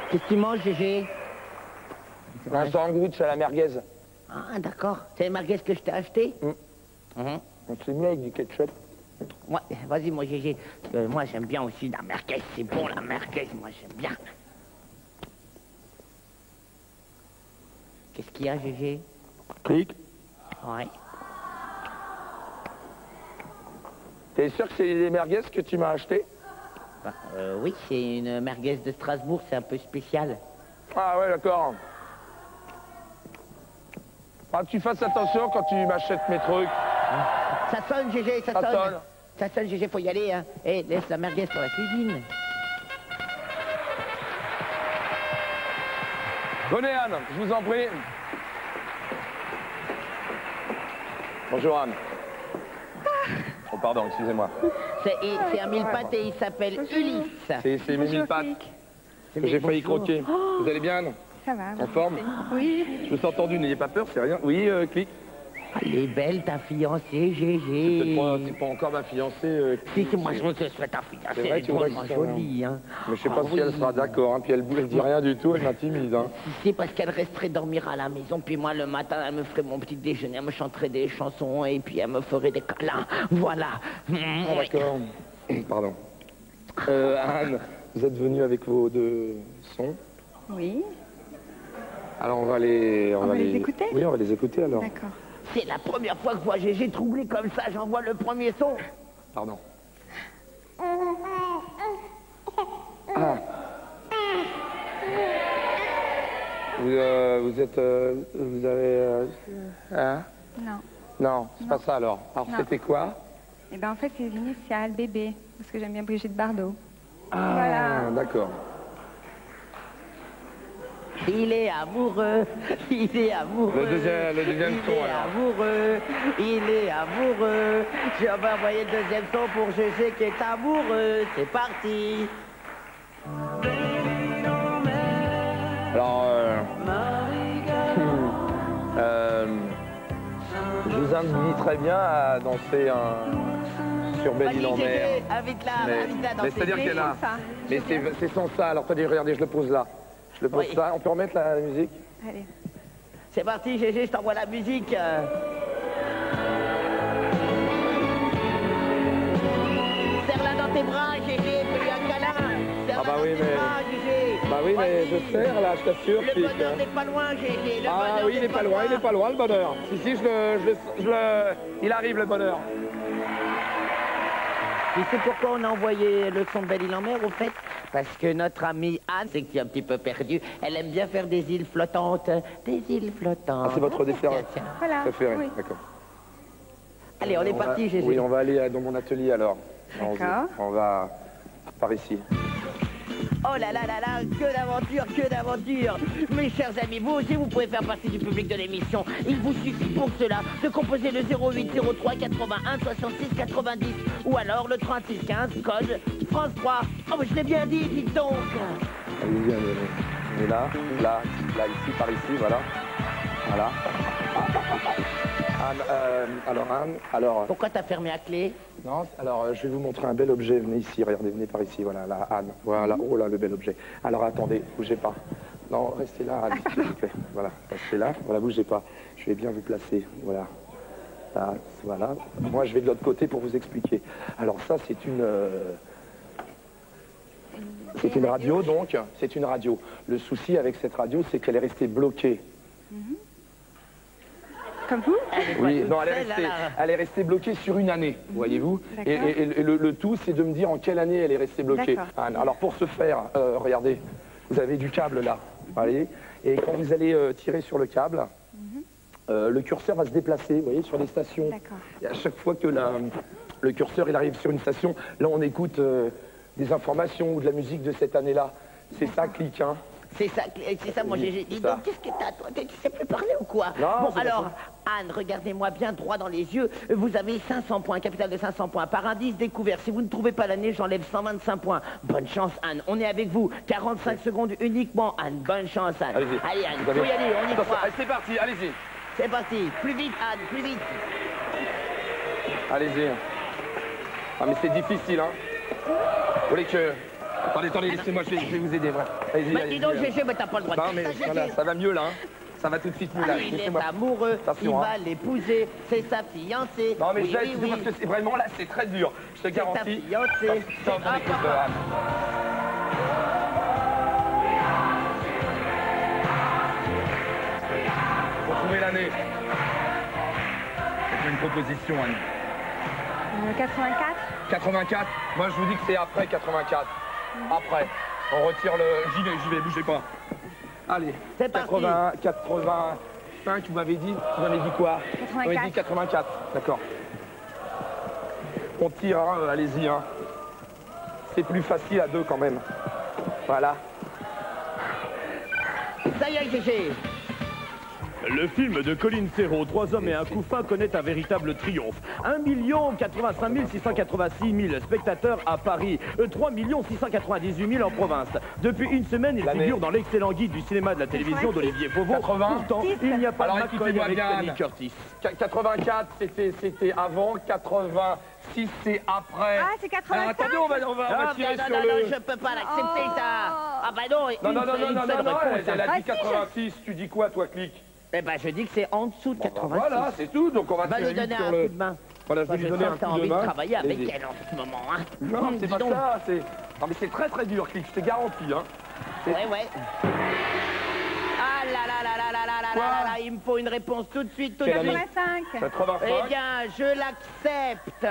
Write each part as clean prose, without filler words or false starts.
Qu'est-ce que tu manges, Gégé? Un sandwich à la merguez. Ah, d'accord. C'est la merguez que je t'ai acheté? On s'est mis avec du ketchup. Ouais, vas-y, moi, Gégé. Parce que moi, j'aime bien aussi la merguez. C'est bon, la merguez. Moi, j'aime bien. Qu'est-ce qu'il y a, Gégé? Clic. Ouais. T'es sûr que c'est les merguez que tu m'as acheté? Bah, oui, c'est une merguez de Strasbourg. C'est un peu spécial. Ah ouais, d'accord. Ah, tu fasses attention quand tu m'achètes mes trucs. Ça sonne, Gégé, ça sonne. Ça sonne, Gégé, faut y aller, hein. Eh, laisse la merguez pour la cuisine. Venez, Anne, je vous en prie. Bonjour, Anne. Oh, pardon, excusez-moi. C'est un mille-pattes et il s'appelle Ulysse. C'est mes mille pattes que j'ai failli croquer. Vous allez bien, Anne? Ça va. En forme? Oui. Je me suis entendu, n'ayez pas peur, c'est rien. Oui, Clic. Elle est belle, ta fiancée, Gégé. C'est pas encore ma fiancée. Si, moi, je me souhaite ta fiancée. C'est vrai, Elle est tu vois vraiment que ça, jolie, hein. Mais je sais pas Ah si elle oui. sera d'accord, hein. Puis elle dit rien du tout, elle m'intimide, hein. Si, c'est parce qu'elle resterait dormir à la maison, puis moi, le matin, elle me ferait mon petit déjeuner, elle me chanterait des chansons, et puis elle me ferait des câlins. Voilà. Ah, d'accord. Pardon. Anne, vous êtes venue avec vos deux sons. Oui. Alors on va les... On va les écouter? Oui, on va les écouter alors. D'accord. C'est la première fois que je vois Gégé troublé comme ça, j'envoie le premier son. Pardon. Ah. Vous êtes... vous avez... Hein? Non. Non, c'est pas ça alors. Alors Non. c'était quoi? Eh ben en fait, c'est les initiales, bébé, parce que j'aime bien Brigitte Bardot. Ah, Voilà. d'accord. Il est amoureux, il est amoureux. Le deuxième son, Il est alors. amoureux, il est amoureux. Je vais envoyer le deuxième son pour Gégé qui est amoureux. C'est parti. Alors, je vous inviterais bien à danser sur Belle-Île-en-Mer. Gégé, invite-la, invite-la dans Mais c'est-à-dire Mais qu'elle a... sans ça. Mais c'est sans ça. Alors, regardez, je le pose là. Je le pose Oui. ça. On peut remettre la musique? Allez. C'est parti, Gégé, je t'envoie la musique. Serre-la dans tes bras, Gégé, fais-lui un câlin. Serre-la Ah bah dans oui, tes mais- bras, Gégé. Bah oui, mais Vas-y. je serre là, je t'assure. Le Clic, bonheur hein. n'est pas loin, Gégé. Le Ah bonheur oui, il n'est est pas loin, il est pas loin le bonheur. Si, il arrive le bonheur. Tu sais pourquoi on a envoyé le son de Belle-Île-en-Mer, au fait? Parce que notre amie Anne, c'est que tu es un petit peu perdu, elle aime bien faire des îles flottantes. Des îles flottantes. Ah, c'est votre dessert Tiens, tiens. Voilà. préféré, Oui. d'accord. Allez, on est parti, Gégé. Oui, on va aller dans mon atelier alors. D'accord. On va par ici. Oh là là là là, que d'aventure, que d'aventure. Mes chers amis, vous aussi, vous pouvez faire partie du public de l'émission. Il vous suffit pour cela de composer le 08 03 81 66 90 ou alors le 36 15, code France 3. Oh, mais je l'ai bien dit, dites donc. Allez-y, allez. On est là, ici, par ici, voilà. Voilà. Anne, alors... Pourquoi t'as fermé à clé? Non, alors je vais vous montrer un bel objet. Venez ici, regardez, venez par ici, voilà, là, Anne. Voilà, oh là, le bel objet. Alors attendez, bougez pas. Non, restez là, Anne, s'il vous plaît. Voilà, restez là, voilà, bougez pas. Je vais bien vous placer, voilà. Là, voilà. Moi, je vais de l'autre côté pour vous expliquer. Alors ça, c'est une radio, donc. C'est une radio. Le souci avec cette radio, c'est qu'elle est restée bloquée. Comme vous? Oui, non, Là. elle est restée bloquée sur une année, voyez-vous. Et, D'accord. et le tout, c'est de me dire en quelle année elle est restée bloquée. D'accord. Anne. Alors pour ce faire, regardez, vous avez du câble là, voyez. Et quand vous allez tirer sur le câble, le curseur va se déplacer, vous voyez, sur les stations. D'accord. Et à chaque fois que le curseur il arrive sur une station, là on écoute des informations ou de la musique de cette année-là. C'est ça, clic, hein. C'est ça, mon GG. Dis ça. donc, qu'est-ce que t'as, toi? Tu sais plus parler ou quoi? Non, Bon, c'est alors, pas Anne, regardez-moi bien droit dans les yeux. Vous avez 500 points, capital de 500 points. Par indice découvert, si vous ne trouvez pas l'année, j'enlève 125 points. Bonne chance, Anne. On est avec vous. 45 secondes uniquement, Anne. Bonne chance, Anne. Allez-y. Allez, Anne, Vous avez- faut y aller, on y Attention, croit. allez, c'est parti, allez-y. C'est parti. Plus vite, Anne, plus vite. Allez-y. Ah mais c'est difficile, hein. Vous voulez que... Attendez, laissez-moi, je vais vous aider, voilà. Allez-y, Bah, allez-y. dis donc, GG, mais t'as pas le droit de Non dire mais ça, GG. voilà, ça va mieux là, hein. Ça va tout de suite mieux là. Ah, il est Laissez-moi- amoureux, Attention, il hein. va l'épouser, c'est sa fiancée. Non mais oui, je vais oui, parce oui. que c'est vraiment là, c'est très dur. Je te C'est ta garantis. fiancée. Attends, Ah, écoute, papa. Anne. Pour trouver l'année. C'est une proposition, Anne. 84. 84. Moi, je vous dis que c'est après 84. Après. On retire le... J'y vais, bougez pas. Allez. C'est parti. 80, 85, vous m'avez dit quoi? Vous m'avez dit 84. D'accord. On tire, hein, allez-y. Hein. C'est plus facile à deux quand même. Voilà. Ça y est, GG. Le film de Colin Serrault, 3 hommes et un couffin, connaît un véritable triomphe. 1 85 686 000 spectateurs à Paris, 3 698 000 en province. Depuis une semaine, il L'année. figure dans l'excellent guide du cinéma de la télévision d'Olivier Fauveau. 80. Pourtant, il n'y a pas Alors, de McCoy écoutez-moi avec bien, Tony Anne. Curtis. 84, c'était avant. 86, c'est après. Ah, c'est 85. Alors, attendez, on va Non, tirer non, sur non, le... non, je peux pas l'accepter, Oh. ça. Ah bah non, Non, non, une non, seule réponse, elle a Ah, dit si, je- 86. Tu dis quoi, toi, Clic? Eh ben, je dis que c'est en dessous de 86. Voilà, c'est tout. Donc, on va Va tirer lui donner sur un le... coup de main. Voilà, je vais Je lui donner sens un que t'as coup de envie main. de travailler avec Allez-y. elle en ce moment, hein. Non, c'est Dis pas donc. ça, c'est... Non, mais c'est très très dur, Clic, je te garantis, hein. Ouais. Ah là là là là là là là Quoi là là, il me faut une réponse tout de suite, tout de Quelle suite. année 85. 85. Eh bien, je l'accepte.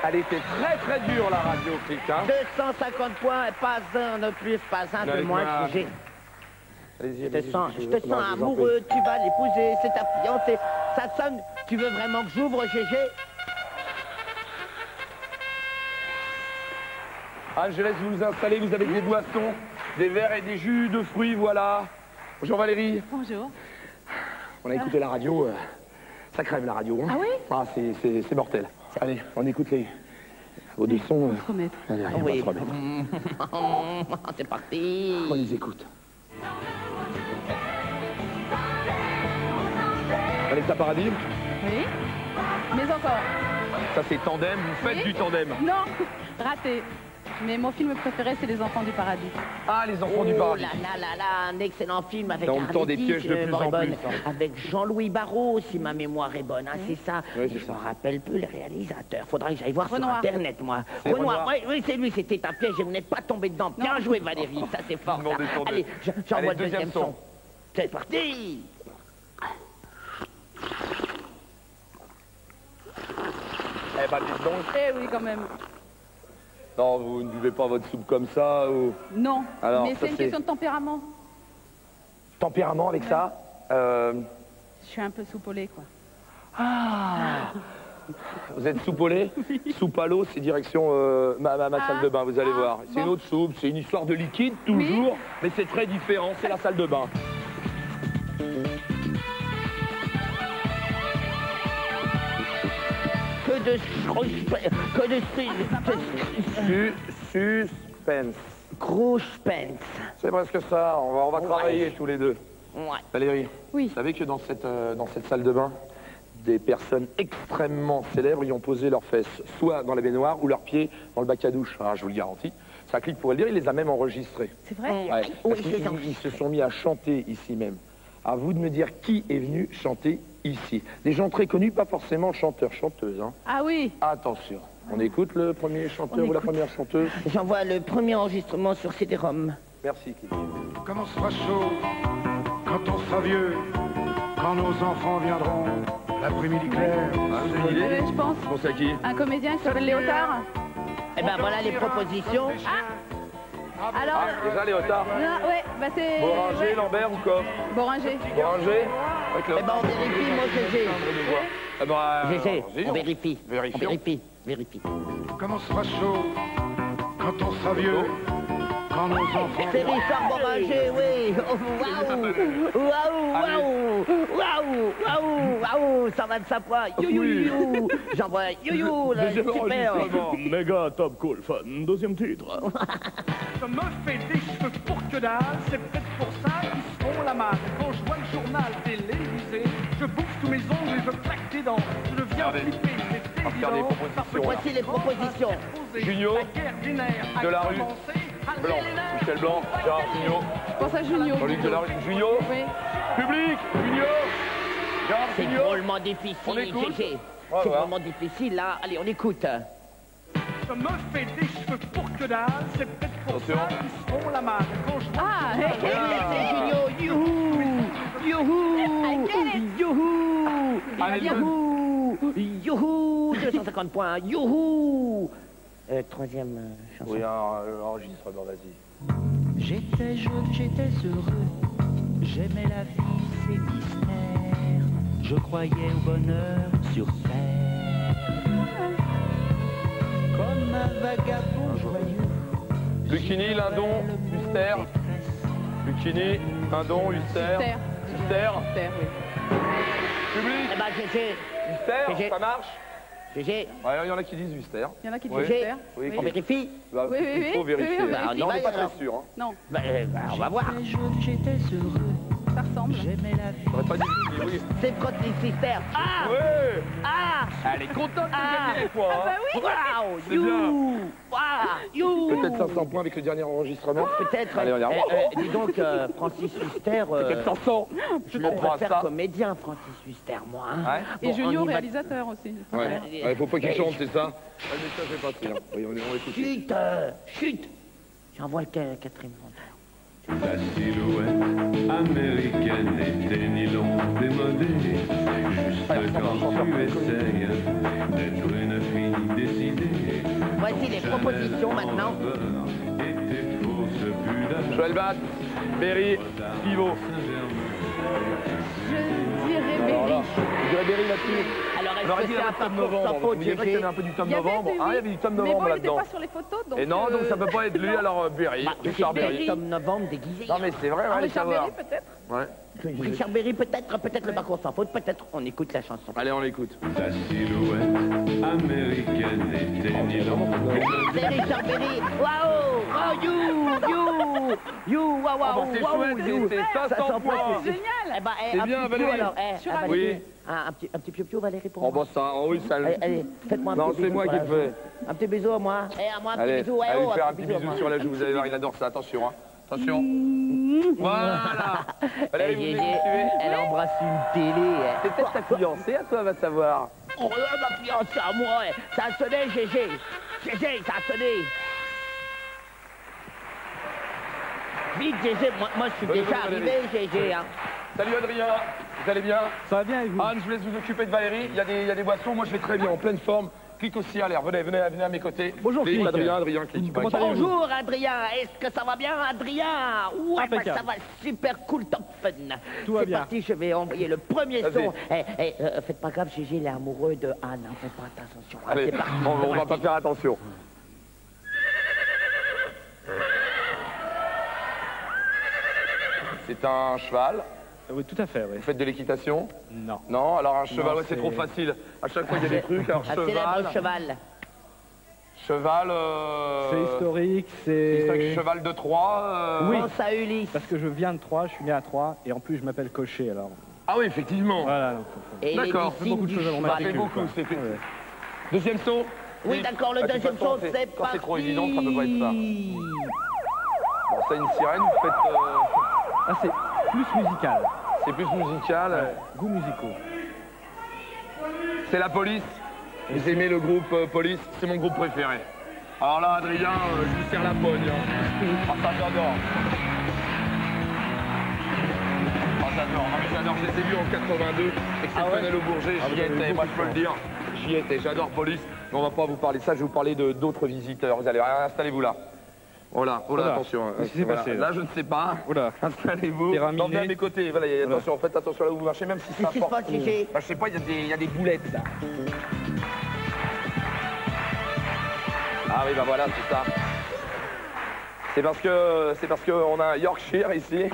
Elle était très très dure, la radio, Clic, hein. 250 points, pas un de plus, pas un de Allez, moins, voilà. GG. Allez-y, Je te allez-y, sens non, je vous en amoureux, tu vas l'épouser, c'est ta fiancée. Ça sonne, tu veux vraiment que j'ouvre, GG? Anne, je laisse vous installer, vous avez des boissons, des verres et des jus de fruits, voilà. Bonjour Valérie. Bonjour. On a écouté la radio, ça crève la radio. Hein. Ah oui? Ah, c'est mortel. Allez, on écoute les... Vos deux sons. Remettre. Allez, on va Oui. se remettre. C'est parti. On les écoute. Vanessa Paradis, Oui. Mais encore. ça c'est tandem, vous faites Oui. du tandem. Non. Raté. Mais mon film préféré, c'est Les Enfants du Paradis. Ah, les enfants du Oh paradis. là là là là, un excellent film avec Dans le temps des Arletty, pièges si de ma plus en mémoire est bonne. plus, hein. Avec Jean-Louis Barrault, si ma mémoire est bonne, hein, c'est ça. Oui, c'est Je ça. me rappelle plus le réalisateur. Faudra que j'aille voir Renoir. sur Internet, moi. C'est Renoir, Renoir. oui, c'est lui, c'était un piège et vous n'êtes pas tombé dedans. Bien joué, Valérie, ça c'est fort. Non, ça. descendez. Allez, j'envoie Allez, le deuxième deuxième son. C'est parti. Eh ben, dites donc. Eh oui, quand même. Non, vous ne buvez pas votre soupe comme ça ou... Non. Alors, Mais ça, c'est une c'est- question de tempérament. Tempérament avec ça Je suis un peu soupolée, quoi. Vous êtes soupolé Soupe à l'eau, c'est direction ma salle de bain, vous allez voir. C'est une bon. autre soupe, c'est une histoire de liquide, toujours, mais c'est très différent, c'est la salle de bain. Que de Suspense. Grousepens. C'est presque ça, on va travailler tous les deux. Ouais. Valérie, Oui. vous savez que dans cette salle de bain, des personnes extrêmement célèbres y ont posé leurs fesses, soit dans la baignoire ou leurs pieds dans le bac à douche. Ah, je vous le garantis. Ça clique pour le dire, il les a même enregistrés. C'est vrai? Ouais, Oui, parce je les qu'ils- ils se sont mis à chanter ici même. À vous de me dire qui est venu chanter ici. Des gens très connus, pas forcément chanteurs, chanteuses. Hein. Ah oui. Attention, on écoute le premier chanteur ou la première chanteuse. J'envoie le premier enregistrement sur CD-ROM. Merci. Kiki. Quand on sera chaud, quand on sera vieux, quand nos enfants viendront, l'après-midi clair. Ah, vous avez une idée Je pense. Vous pensez à qui? Un comédien qui s'appelle Léotard. Eh ben voilà les propositions. Alors, Déjà, Léotard. non, ouais, bah c'est... Boringer, ouais. Lambert ou quoi Boringer. Boringer. Eh ben, on vérifie, moi, GG. Ah bah, GG, vas-y, on vérifie. Vérifions. On vérifie, vérifie. Quand on sera chaud, quand on sera vieux, quand nos enfants... C'est Richard Boringer, oui. Oh, waouh, waouh, waouh, waouh, waouh, 125 points. You, you, you. J'envoie you, là, Deuxième super. enregistrement, méga top cool fun. Deuxième titre. Je me fais des cheveux pour que dalle, c'est peut-être pour ça qu'ils se font la malle. Quand je vois le journal télévisé, je bouffe tous mes ongles et je claque des dents. Je deviens Regardez. flippé, c'est On va faire des évident. propositions, là. Voici les propositions. Junio, La guerre des nerfs a de la rue, commencé. Allez, Blanc, les nerfs. Michel Blanc, Gérard Jugnot, Je pense à Junio. Jean-Luc Delarue, Jugnot, Oui. public, Jugnot, Gérard C'est Jugnot. drôlement On difficile, écoute. GG. Ouais, C'est ouais. vraiment difficile, là. Allez, on écoute. Je me fais des cheveux pour que dalle, c'est peut-être pour Attention. ça qu'ils se font la malle. Quand je vois Ah, le hey, journal C'est Junio, youhou, youhou, Allez, youhou, youhou, 250 points, youhou. Troisième chanson. Oui, un enregistrement, vas-y. J'étais jeune, j'étais heureux, j'aimais la vie, ses mystères, je croyais au bonheur sur terre. Comme un vagabond joyeux. Lucchini, Lindon, Huster. Lucchini, Lindon, Huster. Huster. Huster. Terre, oui. Public, Eh ben, GG, Huster, GG. ça marche. GG, Ouais, il y en a qui disent Huster. Il y en a qui Oui. disent Terre. Oui, on vérifie. Bah, Oui, oui, il faut oui, vérifier. oui, oui, Bah, non, on n'est pas alors. très sûr. Hein. Non, On va voir. J'étais jeune, j'étais heureux, ça ressemble. j'aimais la vie. On n'aurait pas dit oui. C'est Frottis Sister. Ah, Ouais. ah, Elle est contente de Ah. gagner les points. hein. waouh, C'est you, waouh, you. Peut-être 500 points avec le dernier enregistrement. Peut-être. Allez, on y arrive. Dis donc, Francis Huster. Peut-être 500. Je le On prend préfère ça. comédien, Francis Huster, moi. Hein. Ouais. Et Bon, Junio, on y va. réalisateur aussi. Ouais. Il faut pas qu'il Eh, chante, c'est ça. Le message est passé. Hein. Oui, on écoute. Chut, chut. J'envoie le quatrième monteur. La silhouette américaine était nylon démodé. C'est juste quand tu essayes d'être une fille décidée. Voici les propositions maintenant. Et tes fausses pudeurs. Joël Bat, Berry, Pivot. Je dirais Alors là, Berry. je dirais Berry là-dessus. Alors, On aurait est-ce dit que c'est un un tome parcours novembre. sans faute, Vous savez qu'il y avait un peu du tome Il y avait novembre. du- Ah, il y avait du tome Mais bon, novembre il n'était là-dedans. pas sur les photos, donc... Et non, donc ça peut pas être lui, alors Berry, Bah, Richard c'est Berry. Tom Novembre déguisé. Non mais c'est vrai, on va aller Richard savoir. Berry, peut-être. Ouais. Richard Berry, peut-être le parcours sans faute, peut-être on écoute la chanson. Allez, on l'écoute. La silhouette américaine était nylon démodé. C'est Richard Berry. Waouh! Oh, you, waouh, Ah, bah, waouh, c'est waouh, chouette, you. c'est 500 points. c'est- Génial. Eh ben, C'est un bien, petit Valérie. piou, alors. Sur Valérie, Oui. un petit piou Valérie pour Oh moi. bah ça, oh oui, ça... Allez, faites-moi un Non, petit c'est bisou moi sur qui la le joue. fais. Un petit bisou à moi. Eh, à moi, un petit Allez, bisou. Ouais, allez oh, lui faire un un petit à moi. bisou sur la joue, vous allez voir, il adore ça, attention, hein. Attention. Voilà. Valérie, vous Eh, me Gégé, suivez. elle embrasse une télé. C'est peut-être ta fiancée, à toi, va savoir. Oh là, ma fiancée à moi, ça a sonné, Gégé. Gégé, ça a sonné. Vite, Gégé, moi je suis Bonne déjà journée, arrivé, Gégé. Hein. Salut Adrien, vous allez bien? Ça va bien et vous? Anne, je vous laisse vous occuper de Valérie, il y a des boissons, moi je vais très bien, en pleine forme. Clique aussi à l'air, venez à mes côtés. Bonjour, Clique, Clique. Adrien, clique. Comment allez-vous? Bonjour, Adrien. Est-ce que ça va bien, Adrien? Ouais, bah, Impeccable. ça va super cool, top fun. Tout va C'est bien. parti, je vais envoyer le premier Vas-y. son. Faites pas grave, Gégé, il est amoureux de Anne. Hein, faites pas attention. Ah, Allez, c'est parti, on c'est va parti. pas faire attention. C'est un cheval. Oui, tout à fait, oui. Vous faites de l'équitation? Non. Non, alors un cheval, Non, ouais, c'est c'est- trop facile. À chaque fois, il y a des trucs. Alors, Un célèbre cheval. cheval. Cheval. C'est historique, historique, c'est... cheval de Troie. Oui. Pense à Ulysse. Parce que je viens de Troyes, je suis né à Troyes, et en plus je m'appelle Cochet, alors... Ah oui, effectivement. Voilà, donc... Et il est D'accord, du c'est signe beaucoup de du choses à mon cheval. Ça fait matricule, beaucoup, quoi. c'est fait. Ouais. Deuxième son? Oui, d'accord, le Ah, de toute deuxième façon, son, c'est quand parti. c'est trop évident, ça peut pas être ça. Bon, ça, une sirène, vous faites... Ah, c'est plus musical. c'est plus musical. Goûts musicaux. C'est la police. Vous aimez le groupe Police? C'est mon groupe préféré. Alors là, Adrien, je vous serre la pogne. Hein. Ah, ça, j'adore. Ah, j'adore. Ah, mais j'adore. Je les ai vus en 82. Exceptionnel au Bourget. J'y étais. Moi, je peux le dire. J'y étais. J'adore Police. Mais on va pas vous parler de ça. Je vais vous parler d'autres visiteurs. Vous allez, installez-vous là. Voilà, oh là, Oula. attention. Qu'est-ce qui s'est Voilà. passé, Là, là je ne sais pas. Oula. Installez-vous. Terminé. Non, bien à mes côtés. Voilà, Voilà. attention, faites attention là où vous marchez, même si c'est Qu'est-ce qui se fort. passe, Gégé? Bah, je sais pas, il y a des boulettes là. Ah oui, bah voilà, c'est ça. C'est parce que on a un Yorkshire ici,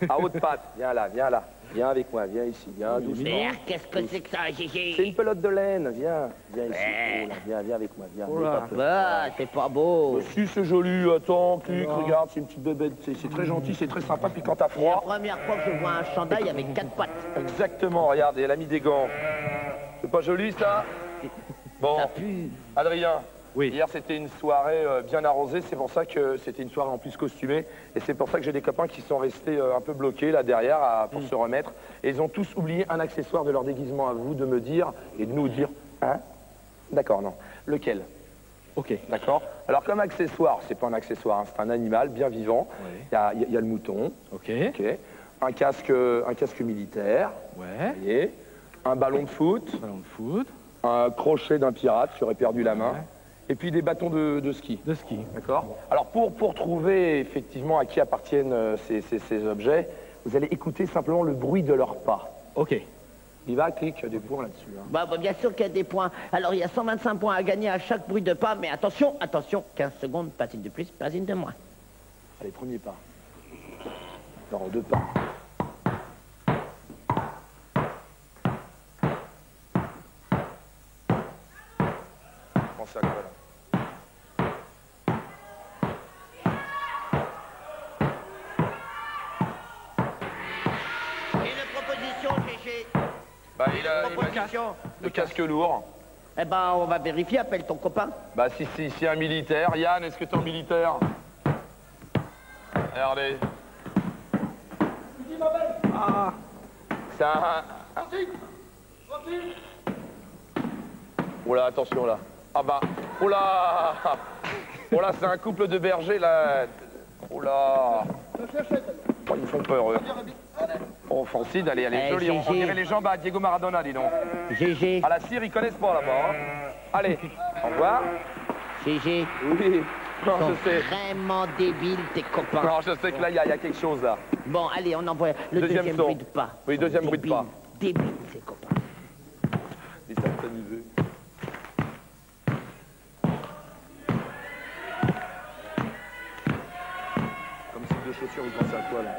à haute patte. Viens là, viens là. Viens avec moi, viens ici, viens doucement. Merde, qu'est-ce que c'est que ça, Gégé? C'est une pelote de laine, viens ici. Ouais. Oh là, viens avec moi, viens. Bah, c'est pas beau. Si, c'est joli, attends, clique, regarde, c'est une petite bébête, c'est très gentil, c'est très sympa, puis quand t'as C'est la froid... première fois que je vois un chandail avec 4 pattes. Exactement, regarde, et elle a mis des gants. C'est pas joli, ça? Bon, Ça pue. Adrien, Oui. hier c'était une soirée bien arrosée, c'est pour ça que c'était une soirée en plus costumée, et c'est pour ça que j'ai des copains qui sont restés un peu bloqués là derrière pour se remettre, et ils ont tous oublié un accessoire de leur déguisement. À vous de me dire, et de nous dire, hein? D'accord, non. Lequel? Ok. D'accord. Alors comme accessoire, c'est pas un accessoire, hein, c'est un animal bien vivant. Oui. Il y a le mouton. Ok. Ok. Un casque militaire. Ouais. Vous voyez. Un ballon de foot. Ballon de foot. Un crochet d'un pirate qui aurait perdu la main. Ouais. Et puis des bâtons de ski. De ski. D'accord. Alors pour trouver effectivement à qui appartiennent ces objets, vous allez écouter simplement le bruit de leurs pas. Ok. Il va cliquer des points là-dessus. Hein. Bah, bien sûr qu'il y a des points. Alors, il y a 125 points à gagner à chaque bruit de pas, mais attention, attention, 15 secondes, pas une de plus, pas une de moins. Allez, premier pas. Non, 2 pas. Pensez à quoi là? Une proposition, Gégé. Bah, il a Proposition. le casque lourd. Eh ben, on va vérifier, appelle ton copain. Bah, si un militaire. Yann, est-ce que t'es un militaire? Regardez. Ah. C'est un... Oh là, attention là. Ah bah, oh là. Oh là, c'est un couple de bergers là. Oh là. Oh, ils me font peur, eux. Oh, Francine, elle est Eh, jolie. On Gégé. dirait les jambes à Diego Maradona, dis donc. Gégé, À la cire, ils connaissent pas là-bas. Hein. Allez, au revoir. Gégé, Oui. Non, ils sont je sais. vraiment débiles, tes copains. Non, je sais que là, il y a quelque chose là. Bon, allez, on envoie le Deuxième deuxième son. bruit de pas. Oui, deuxième bruit de pas. Débiles, tes copains. Ils savent s'amuser. Comme type de chaussures, vous pensez à quoi là?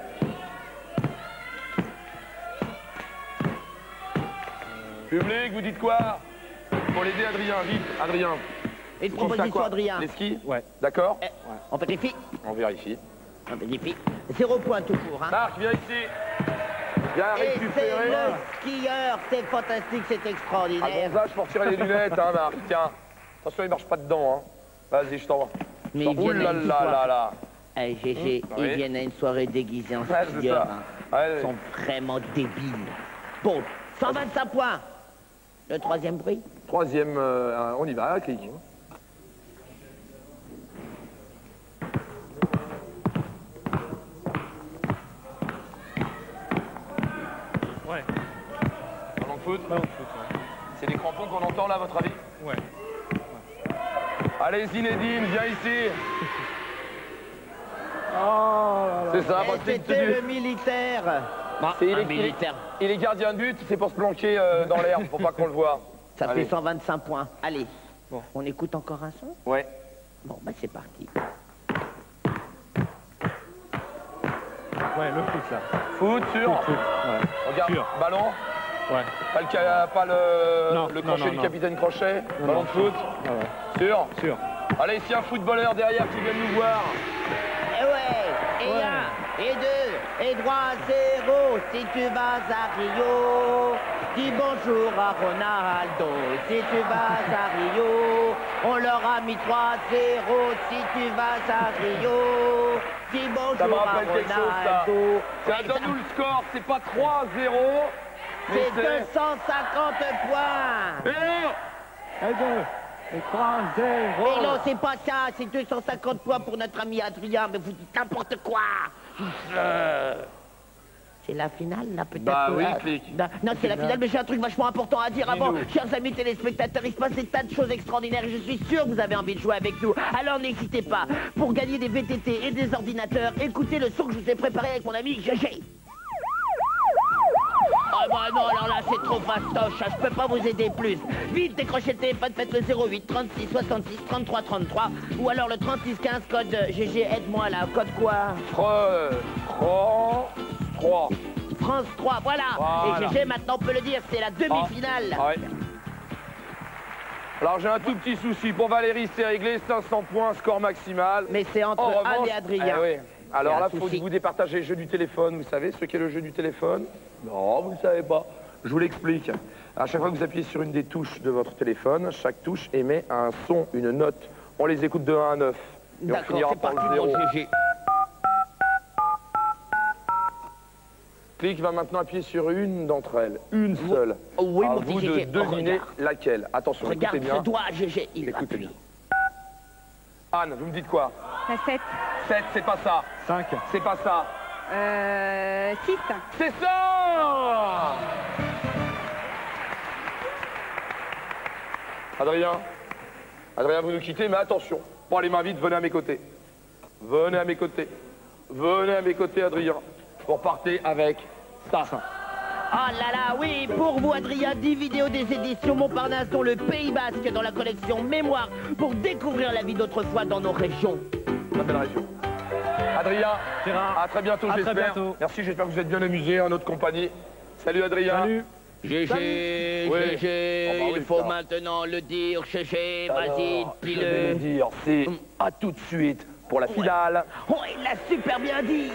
Public, vous dites quoi? Pour l'aider Adrien, vite, Adrien. Une Vous pensez à proposition, quoi? Adrien. Les skis? Ouais. D'accord? Eh, on vérifie. On vérifie. On vérifie. 0 point tout court, hein. Marc, viens ici. Viens Et c'est récupérer. le skieur, c'est fantastique, c'est À extraordinaire. Gonzage pour tirer les lunettes, hein, Marc. Tiens. Attention, il marche pas dedans, hein. Vas-y, je t'envoie. Mais ils Ouh viennent là à une là soirée. là là. Eh, Gégé, Oui. ils viennent à une soirée déguisée en Ouais, c'est skieur. ça. Hein. Ouais. Ils sont vraiment débiles. Bon, 125 points. Le troisième bruit. Troisième, on y va, clique. Ouais. Ballon de foot. Ballon de foot, ouais. C'est des crampons qu'on entend là, à votre avis? Ouais. Allez, Zinedine, viens ici. Oh là là. C'est ça, Et moi, c'est une c'était le tenue. militaire. C'est- Un militaire. Il est gardien de but, c'est pour se planquer dans l'herbe, pour pas qu'on le voit. Ça Allez. fait 125 points. Allez. Bon. On écoute encore un son? Ouais. Bon, bah c'est parti. Ouais, le foot là. Foot, sûr. Foot, ouais. Regarde, Sûr. ballon. Ouais. Pas le Non, crochet non, du non. capitaine Crochet. Non, Ballon non. de foot. Ah ouais. Sûr. Sûr. Allez, ici un footballeur derrière qui vient nous voir. Et ouais, et Ouais. 1, et 2, et 3, 0. Si tu vas à Rio, dis bonjour à Ronaldo. Si tu vas à Rio, on leur a mis 3-0. Si tu vas à Rio, dis Ça me bonjour à rappelle quelque chose, ça. Ronaldo. Tiens, Ouais, donne-nous le score, c'est pas 3-0. mais c'est 250 points. Et non. Et 2. Et 3-0. Mais non, c'est pas ça, c'est 250 points pour notre ami Adrien, mais vous dites n'importe quoi. C'est la finale, là, peut-être. Bah oui, là. Click. Non, c'est la finale, mais j'ai un truc vachement important à dire avant. Dis-nous. Chers amis téléspectateurs, il se passe des tas de choses extraordinaires et je suis sûr que vous avez envie de jouer avec nous. Alors n'hésitez pas. Pour gagner des VTT et des ordinateurs, écoutez le son que je vous ai préparé avec mon ami GG. Ah bah non, alors là, c'est trop fastoche, je peux pas vous aider plus. Vite, décrochez le téléphone, faites le 08 36 66 33 33 ou alors le 36 15, code GG, aide-moi là, code quoi? France 3, voilà. Et GG, maintenant on peut le dire, c'est la demi-finale. Ah ouais. Alors j'ai un tout petit souci. Pour Valérie, c'est réglé, 500 points, score maximal. Mais c'est entre En Anne revanche, et Adrien. oui. Alors Il y a là, un il faut souci. vous départager le jeu du téléphone. Vous savez ce qu'est le jeu du téléphone? Non, vous ne le savez pas. Je vous l'explique. À chaque fois que vous appuyez sur une des touches de votre téléphone, chaque touche émet un son, une note. On les écoute de 1 à 9. Et on D'accord, finira c'est par parti le pour 0. GG. Click va maintenant appuyer sur une d'entre elles. Une seule. Oh oui, À mon petit vous de GG. deviner Regarde. laquelle. Attention, Regarde écoutez ce bien. doigt, GG, il Écoutez appuie. bien. Anne, vous me dites quoi? La 7. 7, c'est pas ça. 5. C'est pas ça. 6. C'est ça! Adrien, vous nous quittez, mais attention. Bon, allez, main vite, venez à mes côtés. Venez à mes côtés. Venez à mes côtés, Adrien. Vous repartez avec ça. Ah là là, oui, pour vous, Adrien, 10 vidéos des éditions Montparnasse, dont le Pays Basque dans la collection Mémoire, pour découvrir la vie d'autrefois dans nos régions. La belle région. Adrien, Gérard. à très bientôt, À très j'espère. bientôt. Merci, j'espère que vous êtes bien amusés en notre compagnie. Salut, Adrien. Salut. GG, Oui. GG, Oh, bah oui, il faut ça. maintenant le dire, GG, vas-y, Alors, je vais dis-le. le dire, c'est à tout de suite pour la finale. Oh, il l'a super bien dit.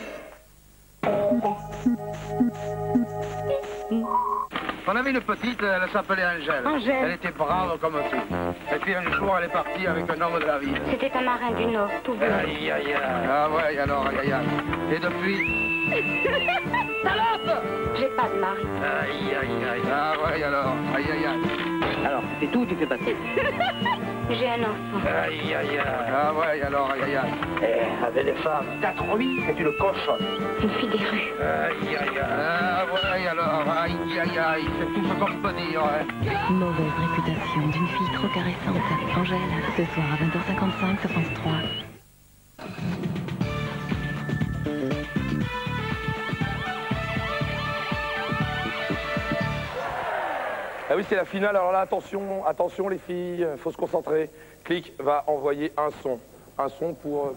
On avait une petite, elle s'appelait Angèle. Angèle. Elle était brave comme tout. Et puis un jour, elle est partie avec un homme de la ville. C'était un marin du Nord, tout bleu. Aïe, aïe, aïe. Ah ouais, alors, aïe, aïe. Et depuis, J'ai pas de mari. aïe, aïe, aïe. Ah ouais, alors, aïe, aïe, aïe. Alors, c'est tout, tu fais passer. J'ai un enfant. Aïe, aïe, aïe. Ah ouais, alors, aïe, aïe, aïe. Eh, avec les femmes, 4 oui, c'est une cochonne. Une fille des rues. Aïe, aïe, aïe. Ah ouais, alors, aïe, aïe, aïe. C'est tout ce qu'on peut dire, hein. Mauvaise réputation d'une fille trop caressante. Angèle, ce soir à 20h55 sur France 3. Ah oui, c'est la finale. Alors là, attention, attention les filles, faut se concentrer. Click va envoyer un son. Un son pour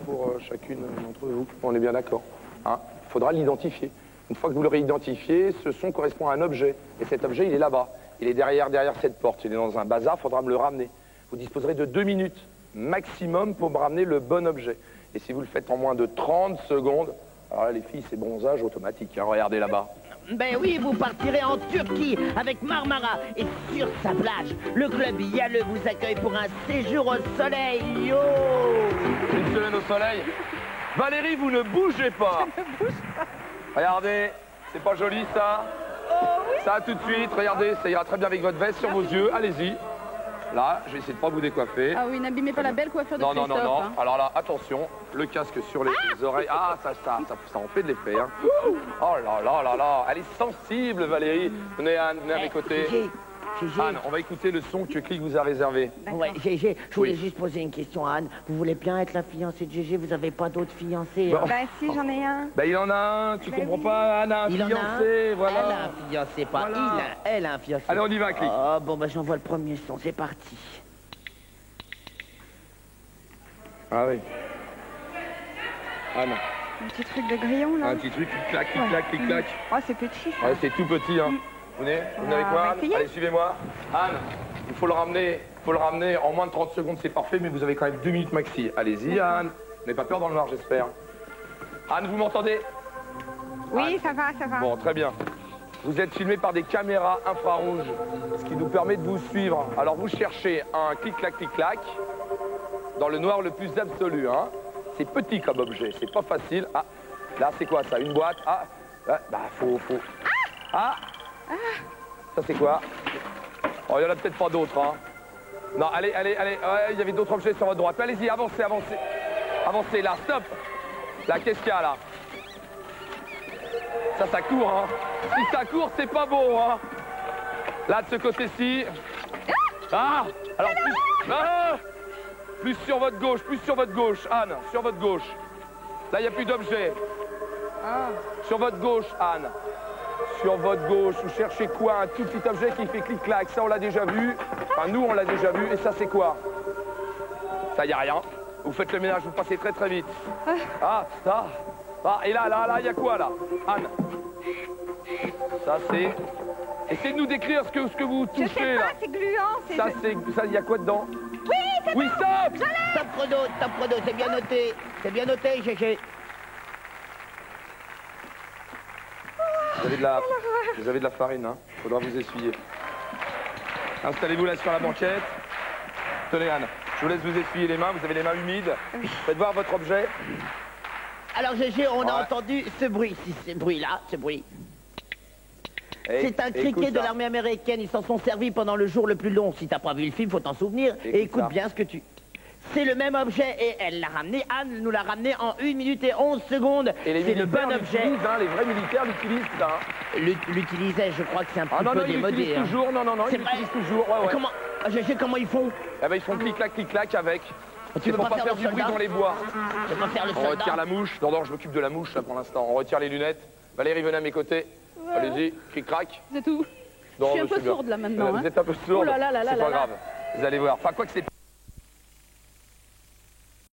chacune d'entre vous. On est bien d'accord. Hein, faudra l'identifier. Une fois que vous l'aurez identifié, ce son correspond à un objet. Et cet objet, il est là-bas. Il est derrière cette porte. Il est dans un bazar, il faudra me le ramener. Vous disposerez de 2 minutes maximum pour me ramener le bon objet. Et si vous le faites en moins de 30 secondes, alors là, les filles, c'est bronzage automatique. Hein, regardez là-bas. Ben oui, vous partirez en Turquie avec Marmara. Et sur sa plage, le club Yale vous accueille pour un séjour au soleil. Yo! Une semaine au soleil. Valérie, vous ne bougez pas. Regardez, c'est pas joli ça. Ça tout de suite, regardez, ça ira très bien avec votre veste sur vos yeux. Allez-y. Là, je vais essayer de pas vous décoiffer. Ah oui, n'abîmez pas la belle coiffure de Non, Christophe. non, non, non. hein. Alors là, attention, le casque sur les oreilles. Ah, ça en fait de l'effet. Hein. Oh là là là là, elle est sensible, Valérie. Venez, Anne, venez à mes côtés. GG, Anne, on va écouter le son que Click vous a réservé. ouais, GG, je voulais Oui. juste poser une question à Anne. Vous voulez bien être la fiancée de GG? Vous n'avez pas d'autres fiancés? Bon. hein? Bah si, j'en ai un. Bah, il en a un, tu comprends oui. pas, Anne a un Il en a un. fiancé, voilà. Elle a un fiancé, pas Voilà. elle a un fiancé. Allez, on y va, Click. Oh, bon, bah j'envoie le premier son, c'est parti. Ah oui. Anne, Un petit truc de grillon, là. un petit truc, clic-clac, clic-clac, clic-clac. Oh, c'est petit, ça. Ouais, c'est tout petit, hein. Venez avec On moi, va Anne. essayer. Allez, suivez-moi. Anne, il faut le ramener en moins de 30 secondes, c'est parfait, mais vous avez quand même 2 minutes maxi. Allez-y, Anne. Vous n'avez pas peur dans le noir, j'espère. Anne, vous m'entendez? Oui, ça va, ça va. Bon, très bien. Vous êtes filmé par des caméras infrarouges, ce qui nous permet de vous suivre. Alors, vous cherchez un clic-clac, clic-clac, dans le noir le plus absolu, hein. C'est petit comme objet, c'est pas facile. Ah, là, c'est quoi ça? Une boîte? Ah, ouais, bah, faut... Ah! Ça, c'est quoi? Oh, il y en a peut-être pas d'autres, hein. Non, allez, allez, allez. Ouais, il y avait d'autres objets sur votre droite. Allez-y, avancez, avancez. Avancez, là, stop. Là, qu'est-ce qu'il y a, là? Ça court, hein. Si ça court, c'est pas beau, hein. Là, de ce côté-ci. Ah, alors plus sur votre gauche, Anne, sur votre gauche. Là, il n'y a plus d'objet. Sur votre gauche, Anne. Sur votre gauche, vous cherchez quoi? Un tout petit objet qui fait clic-clac. Ça, on l'a déjà vu. Enfin, nous, on l'a déjà vu. Et ça, c'est quoi? Ça, il n'y a rien. Vous faites le ménage, vous passez très très vite. Ah, ça. Ah, et là, il y a quoi, là? Anne. Ça, c'est... Essayez de nous décrire ce que vous touchez, je sais pas, là. c'est gluant. Ça, c'est... Ça, il y a quoi dedans? Oui, c'est oui, stop. Top chrono, c'est bien noté. C'est bien noté, GG. Vous avez de la farine, hein. Faudra vous essuyer. Installez-vous là sur la banquette. Tenez, Anne, je vous laisse vous essuyer les mains. Vous avez les mains humides. Faites voir votre objet. Alors, GG, on a entendu ce bruit, ce bruit-là, ce bruit. C'est un criquet de l'armée américaine. Ils s'en sont servis pendant le jour le plus long. Si t'as pas vu le film, faut t'en souvenir. Et écoute bien ce que tu... C'est le même objet et elle l'a ramené. Anne nous l'a ramené en 1 minute et 11 secondes. C'est le bon objet. Hein, les vrais militaires l'utilisent, ça. L'utilisaient, je crois que c'est un petit peu démodé. Ils l'utilisent toujours. Non, ils l'utilisent toujours. Ouais, ouais. Comment, GG, comment ils font? Eh ben, ils font clic-clac avec. Tu peux pas faire du bruit dans les bois. Tu peux pas faire le soldat. On retire la mouche. Non, je m'occupe de la mouche là pour l'instant. On retire les lunettes. Valérie, venez à mes côtés. Allez-y, cric-crac. C'est tout. Non, je suis un peu sourde là maintenant. Vous êtes un peu sourde. Oh là là là là c'est pas là. grave. Vous allez voir. Enfin, quoi que c'est